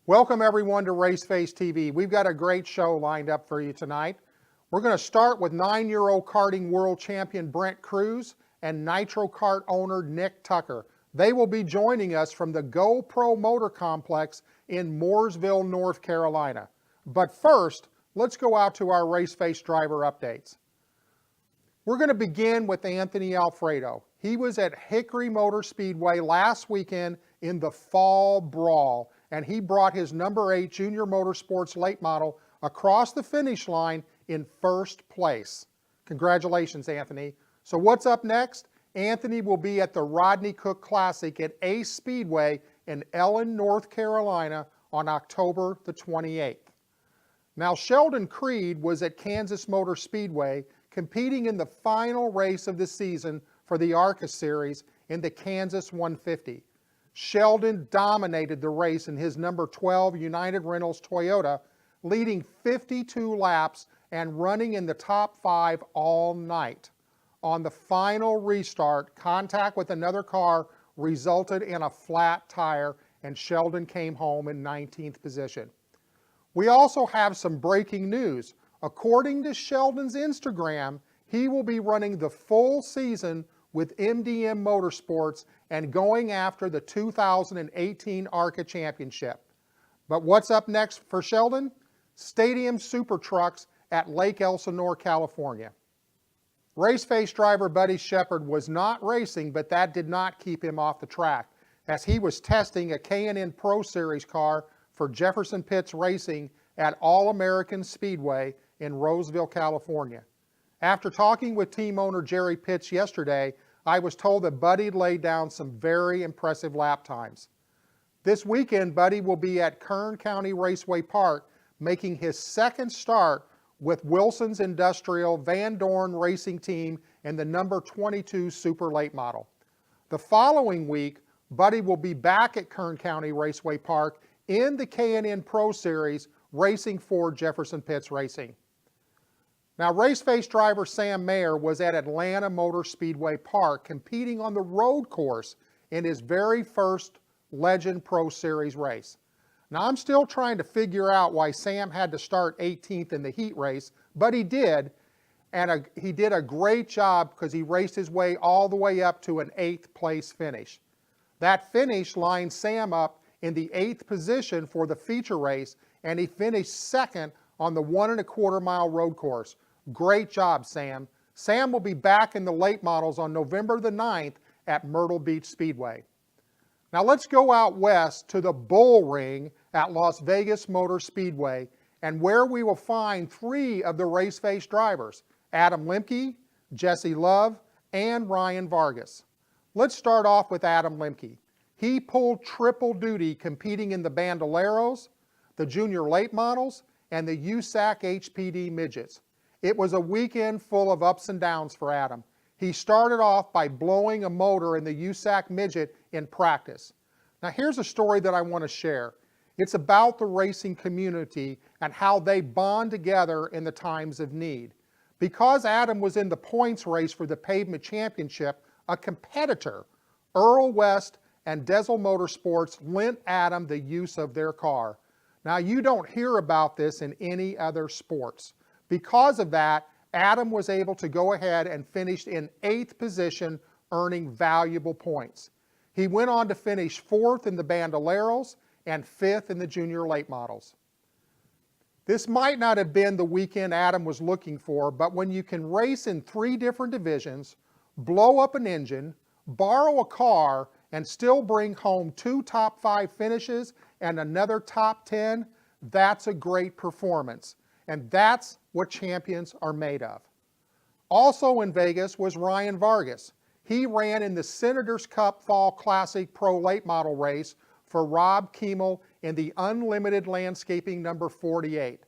Welcome everyone to Raceface TV. We've got a great show lined up for you tonight. We're going to start with 9-year-old karting world champion Brent Cruz and Nitro kart owner Nick Tucker. They will be joining us from the GoPro Motor Complex in Mooresville, North Carolina. But first, let's go out to our Raceface driver updates. We're going to begin with Anthony Alfredo. He was at Hickory Motor Speedway last weekend in the Fall Brawl, and he brought his number 8 Junior Motorsports late model across the finish line in first place. Congratulations, Anthony. So what's up next? Anthony will be at the Rodney Cook Classic at Ace Speedway in Ellen, North Carolina on October the 28th. Now, Sheldon Creed was at Kansas Motor Speedway competing in the final race of the season for the ARCA Series in the Kansas 150. Sheldon dominated the race in his number 12 United Rentals Toyota, leading 52 laps and running in the top 5 all night. On the final restart, contact with another car resulted in a flat tire, and Sheldon came home in 19th position. We also have some breaking news. According to Sheldon's Instagram, he will be running the full season with MDM Motorsports and going after the 2018 ARCA Championship. But what's up next for Sheldon? Stadium Super Trucks at Lake Elsinore, California. Raceface driver Buddy Shepard was not racing, but that did not keep him off the track, as he was testing a K&N Pro Series car for Jefferson Pitts Racing at All-American Speedway in Roseville, California. After talking with team owner Jerry Pitts yesterday, I was told that Buddy laid down some very impressive lap times. This weekend, Buddy will be at Kern County Raceway Park, making his second start with Wilson's Industrial Van Dorn Racing Team in the number 22 Super Late Model. The following week, Buddy will be back at Kern County Raceway Park in the K&N Pro Series, racing for Jefferson Pitts Racing. Now, Raceface driver Sam Mayer was at Atlanta Motor Speedway Park competing on the road course in his very first Legend Pro Series race. Now, I'm still trying to figure out why Sam had to start 18th in the heat race, but he did, and he did a great job because he raced his way all the way up to an 8th place finish. That finish lined Sam up in the 8th position for the feature race, and he finished second on the 1.25 mile road course. Great job, Sam. Sam will be back in the late models on November the 9th at Myrtle Beach Speedway. Now let's go out west to the Bull Ring at Las Vegas Motor Speedway, and where we will find 3 of the Raceface drivers, Adam Lemke, Jesse Love, and Ryan Vargas. Let's start off with Adam Lemke. He pulled triple duty competing in the Bandoleros, the Junior Late Models, and the USAC HPD Midgets. It was a weekend full of ups and downs for Adam. He started off by blowing a motor in the USAC Midget in practice. Now here's a story that I want to share. It's about the racing community and how they bond together in the times of need. Because Adam was in the points race for the Pavement Championship, a competitor, Earl West and Diesel Motorsports, lent Adam the use of their car. Now, you don't hear about this in any other sports. Because of that, Adam was able to go ahead and finish in 8th position, earning valuable points. He went on to finish 4th in the Bandoleros and 5th in the Junior Late Models. This might not have been the weekend Adam was looking for, but when you can race in 3 different divisions, blow up an engine, borrow a car, and still bring home 2 top 5 finishes and another top 10, that's a great performance. And that's what champions are made of. Also in Vegas was Ryan Vargas. He ran in the Senators Cup Fall Classic Pro Late Model race for Rob Kiemel in the Unlimited Landscaping number 48.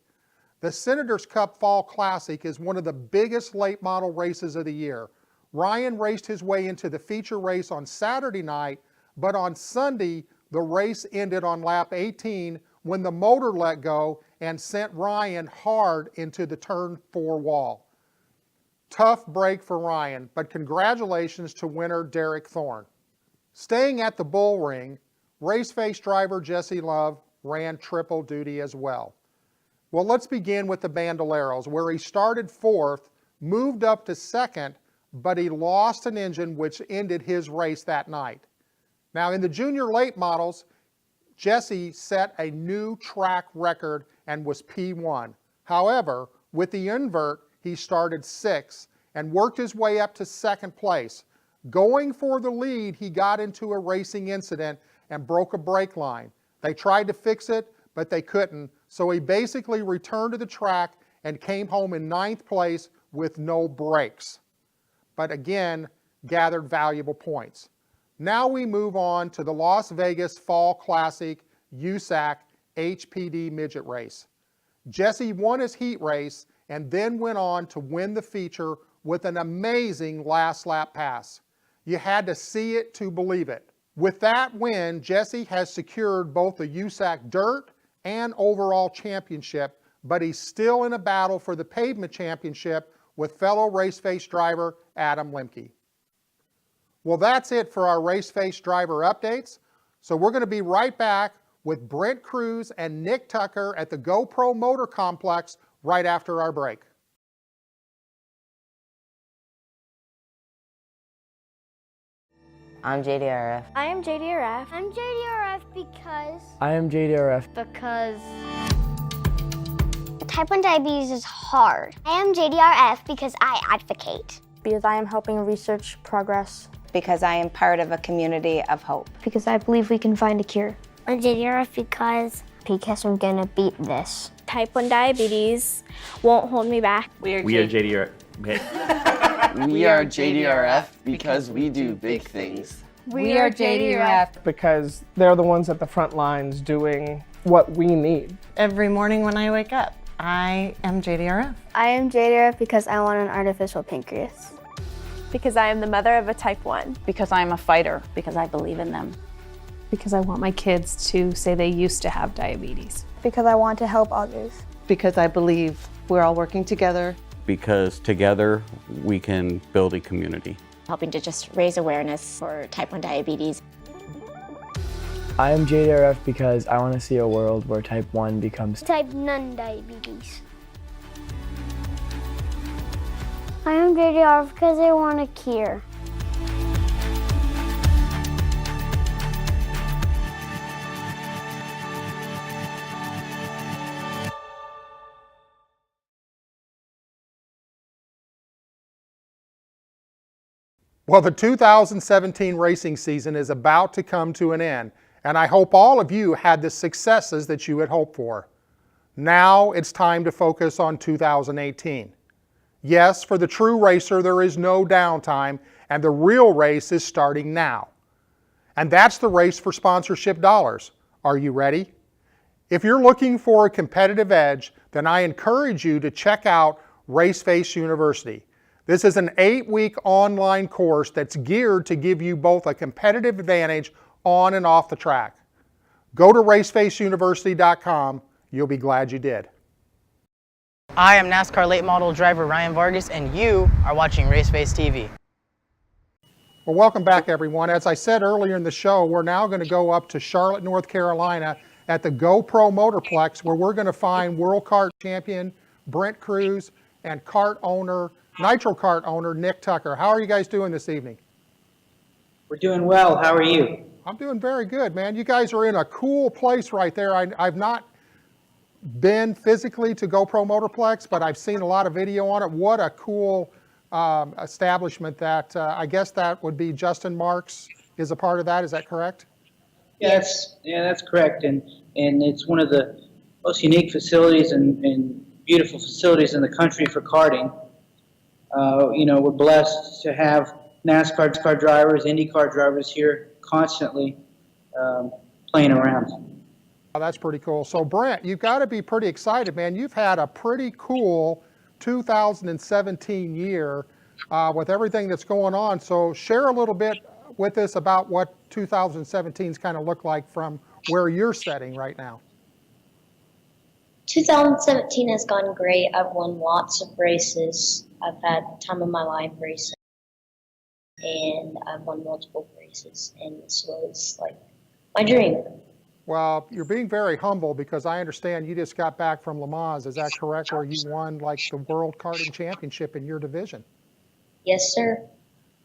The Senators Cup Fall Classic is one of the biggest late model races of the year. Ryan raced his way into the feature race on Saturday night, but on Sunday, the race ended on lap 18 when the motor let go and sent Ryan hard into the turn 4 wall. Tough break for Ryan, but congratulations to winner Derek Thorne. Staying at the Bull Ring, Raceface driver Jesse Love ran triple duty as well. Well, let's begin with the Bandoleros, where he started fourth, moved up to second, but he lost an engine which ended his race that night. Now, in the junior late models, Jesse set a new track record and was P1. However, with the invert, he started sixth and worked his way up to second place. Going for the lead, he got into a racing incident and broke a brake line. They tried to fix it, but they couldn't, so he basically returned to the track and came home in ninth place with no brakes. But again, gathered valuable points. Now we move on to the Las Vegas Fall Classic USAC HPD midget race. Jesse won his heat race and then went on to win the feature with an amazing last lap pass. You had to see it to believe it. With that win, Jesse has secured both the USAC Dirt and overall championship, but he's still in a battle for the pavement championship with fellow Raceface driver Adam Lemke. Well, that's it for our Raceface driver updates. So we're going to be right back with Brent Cruz and Nick Tucker at the GoPro Motor Complex right after our break. I'm JDRF. I am JDRF. I'm JDRF because... I am JDRF. Because... Type 1 diabetes is hard. I am JDRF because I advocate. Because I am helping research progress. Because I am part of a community of hope. Because I believe we can find a cure. I'm JDRF because I'm gonna beat this. Type 1 diabetes won't hold me back. We are JDRF. We are JDRF because we do big things. We are JDRF Because they're the ones at the front lines doing what we need. every morning when I wake up. I am JDRF. I am JDRF because I want an artificial pancreas. Because I am the mother of a type 1. Because I'm a fighter. Because I believe in them. Because I want my kids to say they used to have diabetes. Because I want to help others. Because I believe we're all working together. Because together we can build a community. Helping to just raise awareness for type 1 diabetes. I am JDRF because I want to see a world where type 1 becomes Type none diabetes. I am JDRF because I want a cure. Well, the 2017 racing season is about to come to an end, and I hope all of you had the successes that you had hoped for. Now it's time to focus on 2018. Yes, for the true racer, there is no downtime, and the real race is starting now. And that's the race for sponsorship dollars. Are you ready? If you're looking for a competitive edge, then I encourage you to check out Raceface University. This is an 8-week online course that's geared to give you both a competitive advantage on and off the track. Go to racefaceuniversity.com. You'll be glad you did. I am NASCAR late model driver Ryan Vargas, and you are watching Raceface TV. Well, welcome back, everyone. As I said earlier in the show, we're now going to go up to Charlotte, North Carolina at the GoPro Motorplex, where we're going to find World Kart Champion Brent Cruz and Nitro Kart owner Nick Tucker. How are you guys doing this evening? We're doing well. How are you? I'm doing very good, man. You guys are in a cool place right there. I've not been physically to GoPro Motorplex, but I've seen a lot of video on it. What a cool establishment that, I guess that would be Justin Marks is a part of that. Is that correct? Yeah, that's correct. And it's one of the most unique facilities and beautiful facilities in the country for karting. You know, we're blessed to have NASCAR drivers, IndyCar drivers here constantly playing around. Oh, that's pretty cool. So Brent, you've got to be pretty excited, man. You've had a pretty cool 2017 year with everything that's going on. So share a little bit with us about what 2017's kind of looked like from where you're sitting right now. 2017 has gone great. I've won lots of races. I've had the time of my life racing, and I've won multiple races, and this was like my dream. Well, you're being very humble because I understand you just got back from Le Mans. Is that correct? Where you won like the World Karting Championship in your division? Yes, sir.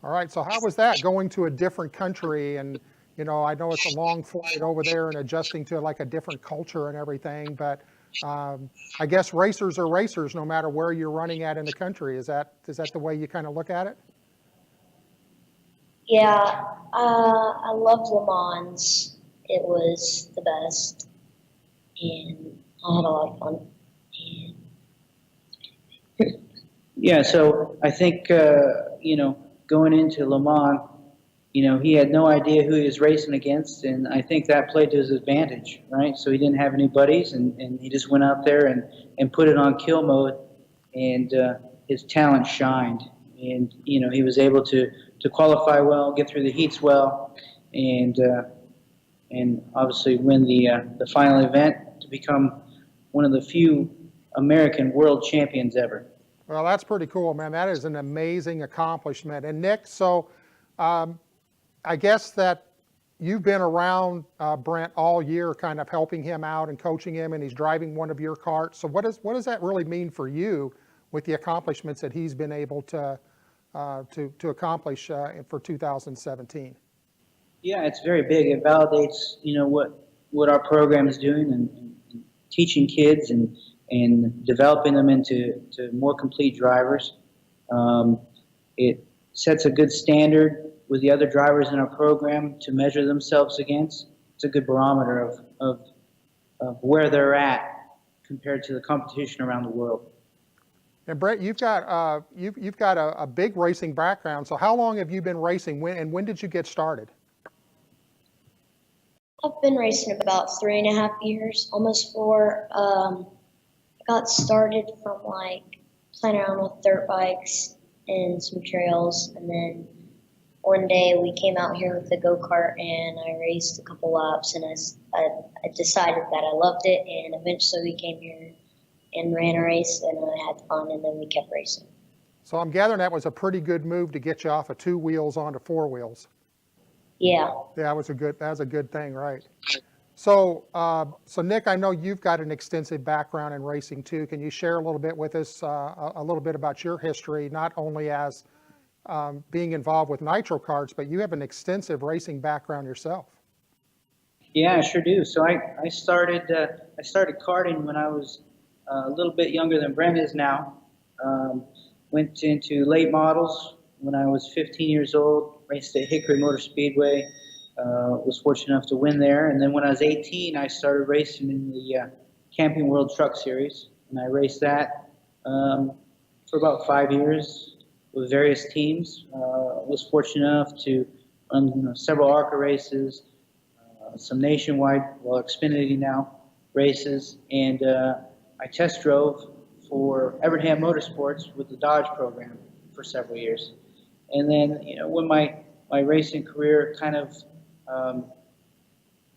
All right. So how was that going to a different country? And, you know, I know it's a long flight over there and adjusting to like a different culture and everything, but I guess racers are racers no matter where you're running at in the country. Is that the way you kind of look at it? Yeah, I loved Le Mans. It was the best, and I had a lot of fun. Yeah, so I think, you know, going into Le Mans, you know, he had no idea who he was racing against, and I think that played to his advantage, right? So he didn't have any buddies, and he just went out there and put it on kill mode, and his talent shined. And, you know, he was able to qualify well, get through the heats well, and obviously win the final event to become one of the few American world champions ever. Well, that's pretty cool, man. That is an amazing accomplishment. And Nick, so I guess that you've been around Brent all year, kind of helping him out and coaching him, and he's driving one of your karts. So what does that really mean for you with the accomplishments that he's been able to accomplish for 2017? Yeah, it's very big. It validates, you know, what our program is doing and teaching kids and developing them into more complete drivers. It sets a good standard with the other drivers in our program to measure themselves against. It's a good barometer of where they're at compared to the competition around the world. And Brent, you've got a big racing background. So how long have you been racing? When did you get started? I've been racing about 3.5 years, almost 4. I got started from like playing around with dirt bikes and some trails, and then one day we came out here with a go-kart and I raced a couple laps, and I decided that I loved it, and eventually we came here and ran a race, and I had fun, and then we kept racing. So I'm gathering that was a pretty good move to get you off of 2 wheels onto 4 wheels. Yeah. Yeah, that was a good thing, right? So, so Nick, I know you've got an extensive background in racing too. Can you share a little bit with us, a little bit about your history, not only as being involved with Nitro karts, but you have an extensive racing background yourself. Yeah, I sure do. So I started karting when I was a little bit younger than Brent is now. Went into late models when I was 15 years old, raced at Hickory Motor Speedway, was fortunate enough to win there. And then when I was 18, I started racing in the Camping World Truck Series, and I raced that for about 5 years with various teams. Was fortunate enough to run several ARCA races, some nationwide, well, Xfinity now, races, and I test drove for Evernham Motorsports with the Dodge program for several years. And then, when my racing career kind of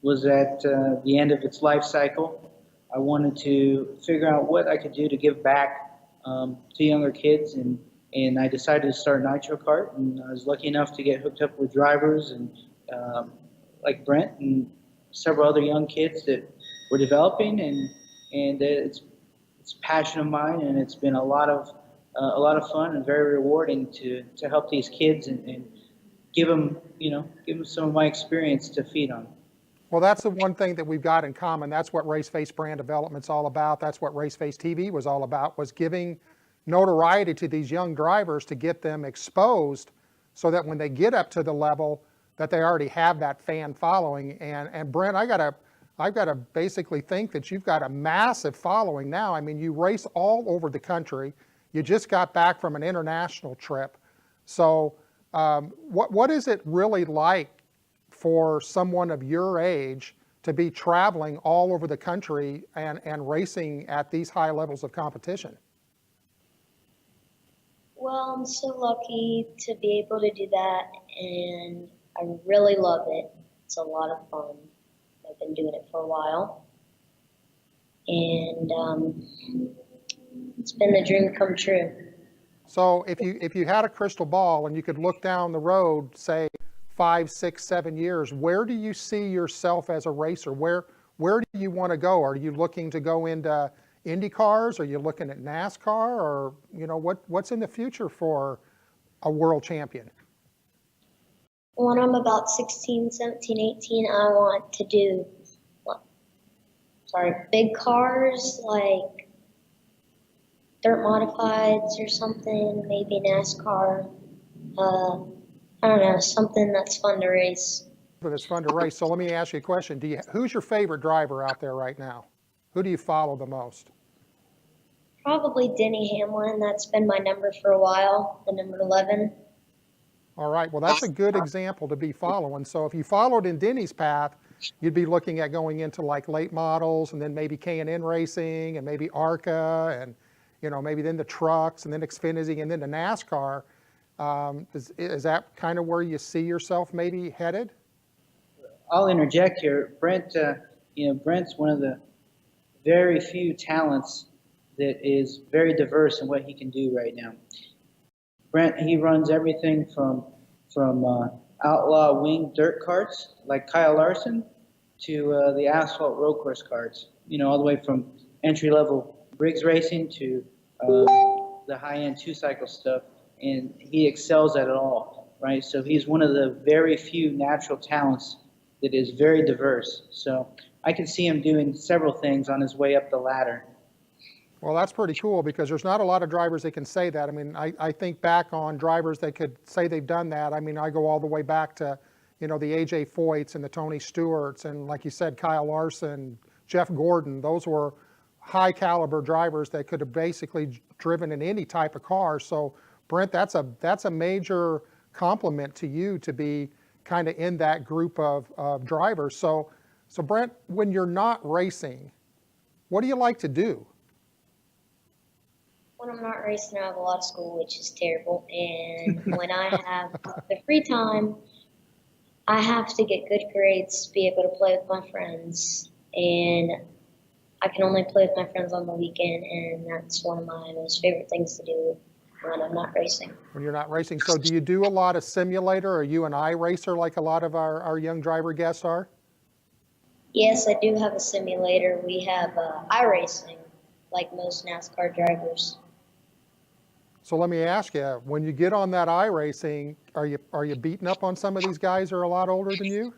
was at the end of its life cycle, I wanted to figure out what I could do to give back to younger kids, and I decided to start Nitro Kart, and I was lucky enough to get hooked up with drivers and like Brent and several other young kids that were developing, and it's a passion of mine, and it's been a lot of fun and very rewarding to help these kids and give them some of my experience to feed on. Well, that's the one thing that we've got in common. That's what Raceface brand development's all about. That's what Raceface TV was all about, was giving notoriety to these young drivers to get them exposed so that when they get up to the level that they already have that fan following. And Brent, I've got to basically think that you've got a massive following now. I mean, you race all over the country. You just got back from an international trip. So what is it really like for someone of your age to be traveling all over the country and racing at these high levels of competition? Well, I'm so lucky to be able to do that, and I really love it. It's a lot of fun. I've been doing it for a while, and it's been the dream come true. So if you had a crystal ball and you could look down the road, say 5, 6, 7 years, where do you see yourself as a racer? Where where do you want to go? Are you looking to go into Indy cars? Are you looking at NASCAR? Or, you know, what's in the future for a world champion? When I'm about 16, 17, 18, I want to do, big cars, like dirt modifieds or something, maybe NASCAR. I don't know, something that's fun to race. But it's fun to race. So let me ask you a question. Who's your favorite driver out there right now? Who do you follow the most? Probably Denny Hamlin. That's been my number for a while, the number 11. All right, well, that's a good example to be following. So if you followed in Denny's path, you'd be looking at going into like late models and then maybe K&N racing and maybe ARCA and, you know, maybe then the trucks and then Xfinity and then the NASCAR. Is that kind of where you see yourself maybe headed? I'll interject here. Brent, Brent's one of the very few talents that is very diverse in what he can do right now. Brent, he runs everything from outlaw wing dirt carts like Kyle Larson to the asphalt road course carts. You know, all the way from entry-level Briggs racing to the high-end two-cycle stuff, and he excels at it all, right? So he's one of the very few natural talents that is very diverse. So I can see him doing several things on his way up the ladder. Well, that's pretty cool because there's not a lot of drivers that can say that. I mean, I think back on drivers that could say they've done that. I mean, I go all the way back to, you know, the AJ Foyts and the Tony Stewarts and, like you said, Kyle Larson, Jeff Gordon. Those were high caliber drivers that could have basically driven in any type of car. So, Brent, that's a major compliment to you to be kind of in that group of drivers. So Brent, when you're not racing, what do you like to do? When I'm not racing, I have a lot of school, which is terrible. And when I have the free time, I have to get good grades to be able to play with my friends. And I can only play with my friends on the weekend, and that's one of my most favorite things to do when I'm not racing. When you're not racing. So do you do a lot of simulator? Are you an iRacer like a lot of our young driver guests are? Yes, I do have a simulator. We have iRacing, like most NASCAR drivers. So let me ask you, when you get on that iRacing, are you beating up on some of these guys who are a lot older than you?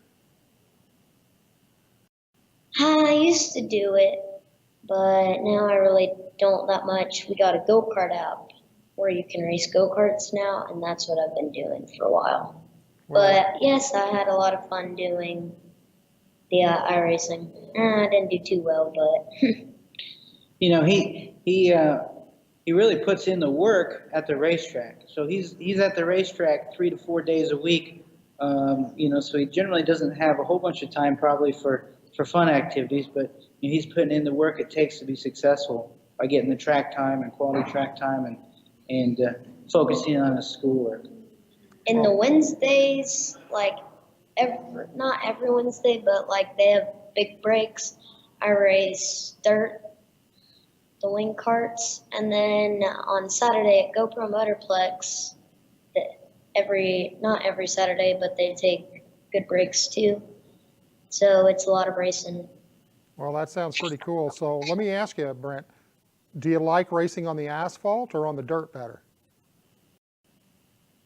I used to do it, but now I really don't that much. We got a go-kart app where you can race go-karts now, and that's what I've been doing for a while. But yes, I had a lot of fun doing the iRacing. I didn't do too well, but you know, he really puts in the work at the racetrack. So he's at the racetrack 3 to 4 days a week. You know, so he generally doesn't have a whole bunch of time probably for fun activities, but you know, he's putting in the work it takes to be successful by getting the track time and quality track time and focusing on his schoolwork. In the Wednesdays, like not every Wednesday, but like they have big breaks, I race dirt, the wing carts, and then on Saturday at GoPro Motorplex, not every Saturday, but they take good breaks too. So it's a lot of racing. Well, that sounds pretty cool. So let me ask you, Brent, do you like racing on the asphalt or on the dirt better?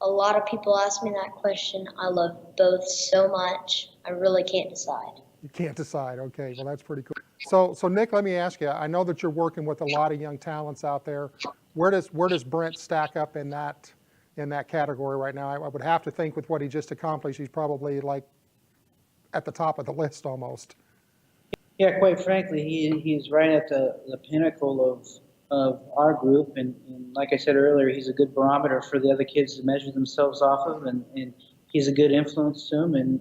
A lot of people ask me that question. I love both so much. I really can't decide. You can't decide. Okay, well, that's pretty cool. So Nick, let me ask you, I know that you're working with a lot of young talents out there. Where does Brent stack up in that category right now? I would have to think with what he just accomplished, he's probably like at the top of the list almost. Yeah, quite frankly, he's right at the pinnacle of our group, and like I said earlier, he's a good barometer for the other kids to measure themselves off of, and he's a good influence to them. And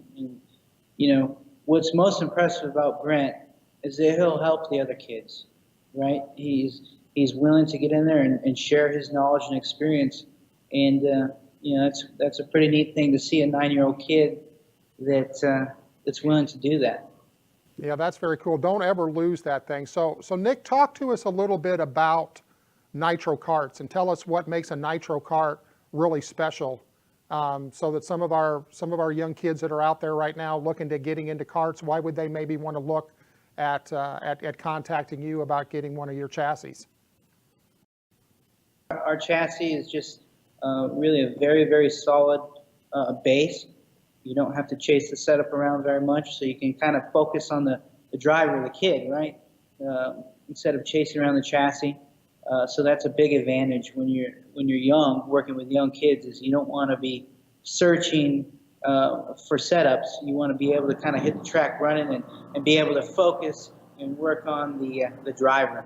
you know, what's most impressive about Brent is that he'll help the other kids, right? He's willing to get in there and share his knowledge and experience, and you know, that's a pretty neat thing to see a 9-year-old kid that's willing to do that. Yeah, that's very cool. Don't ever lose that thing. So Nick, talk to us a little bit about Nitro carts and tell us what makes a Nitro cart really special, so that some of our young kids that are out there right now looking to getting into carts, why would they maybe want to look at contacting you about getting one of your chassis? Our chassis is just really a very, very solid base. You don't have to chase the setup around very much, so you can kind of focus on the driver, the kid, right? Instead of chasing around the chassis. So that's a big advantage when you're young, working with young kids, is you don't want to be searching for setups. You want to be able to kind of hit the track running and be able to focus and work on the driver.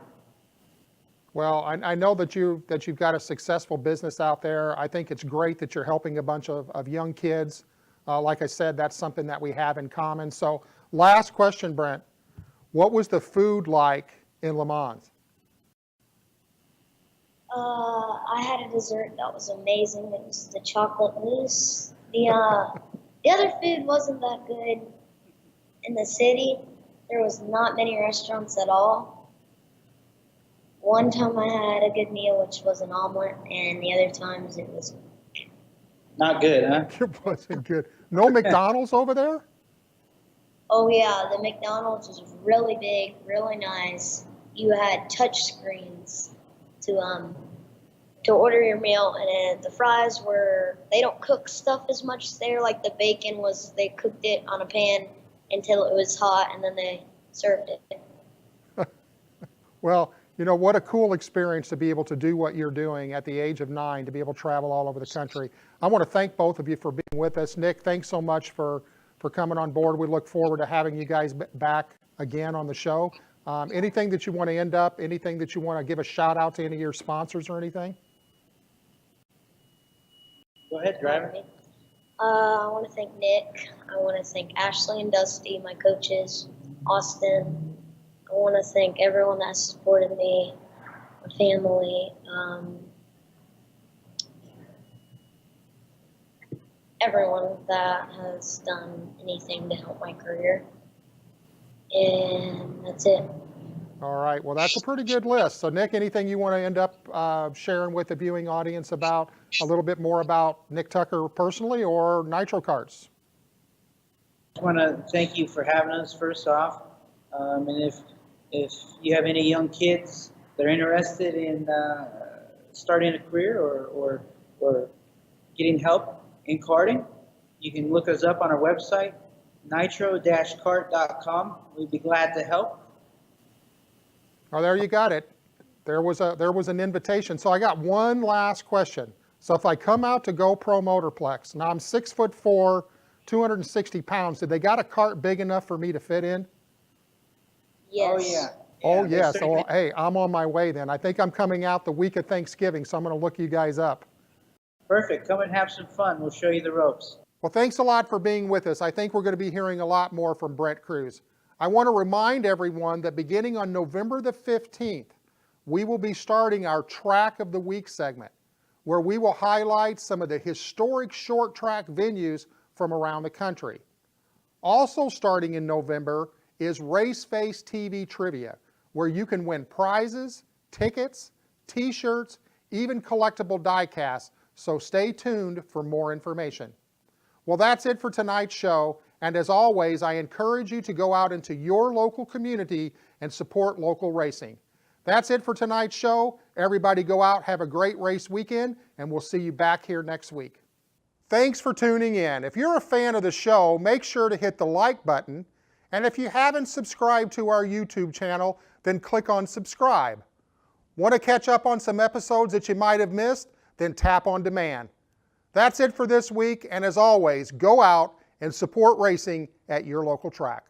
Well, I know that you've got a successful business out there. I think it's great that you're helping a bunch of young kids. Like I said, that's something that we have in common. So last question, Brent. What was the food like in Le Mans? I had a dessert that was amazing. It was the chocolate mousse. The other food wasn't that good. In the city, there was not many restaurants at all. One time I had a good meal, which was an omelet, and the other times it was not good, huh? It wasn't good. No McDonald's over there? Oh yeah, the McDonald's was really big, really nice. You had touch screens to order your meal, and the fries were, they don't cook stuff as much there. Like the bacon was, they cooked it on a pan until it was hot, and then they served it. Well, you know, what a cool experience to be able to do what you're doing at the age of 9, to be able to travel all over the country. I want to thank both of you for being with us. Nick, thanks so much for coming on board. We look forward to having you guys back again on the show. Anything that you want to end up, anything that you want to give a shout out to any of your sponsors or anything? Go ahead, driver. I want to thank Nick. I want to thank Ashley and Dusty, my coaches, Austin. I want to thank everyone that supported me, my family, everyone that has done anything to help my career. And that's it. All right, well, that's a pretty good list. So Nick, anything you want to end up sharing with the viewing audience about a little bit more about Nick Tucker personally or Nitro Karts? I want to thank you for having us first off. And if you have any young kids that are interested in starting a career or getting help in karting, you can look us up on our website, nitro-kart.com. We'd be glad to help. Oh, there you got it. There was an invitation. So I got one last question. So if I come out to GoPro Motorplex, now I'm 6'4", 260 pounds. Did they got a cart big enough for me to fit in? Yes. Oh yeah. Oh yes. Oh, hey, I'm on my way then. I think I'm coming out the week of Thanksgiving, so I'm going to look you guys up. Perfect. Come and have some fun. We'll show you the ropes. Well, thanks a lot for being with us. I think we're going to be hearing a lot more from Brent Cruz. I want to remind everyone that beginning on November the 15th, we will be starting our Track of the Week segment, where we will highlight some of the historic short track venues from around the country. Also starting in November is Race Face TV Trivia, where you can win prizes, tickets, t-shirts, even collectible die-casts, so stay tuned for more information. Well, that's it for tonight's show, and as always, I encourage you to go out into your local community and support local racing. That's it for tonight's show. Everybody go out, have a great race weekend, and we'll see you back here next week. Thanks for tuning in. If you're a fan of the show, make sure to hit the like button, and if you haven't subscribed to our YouTube channel, then click on subscribe. Want to catch up on some episodes that you might have missed? Then tap on demand. That's it for this week, and as always, go out and support racing at your local track.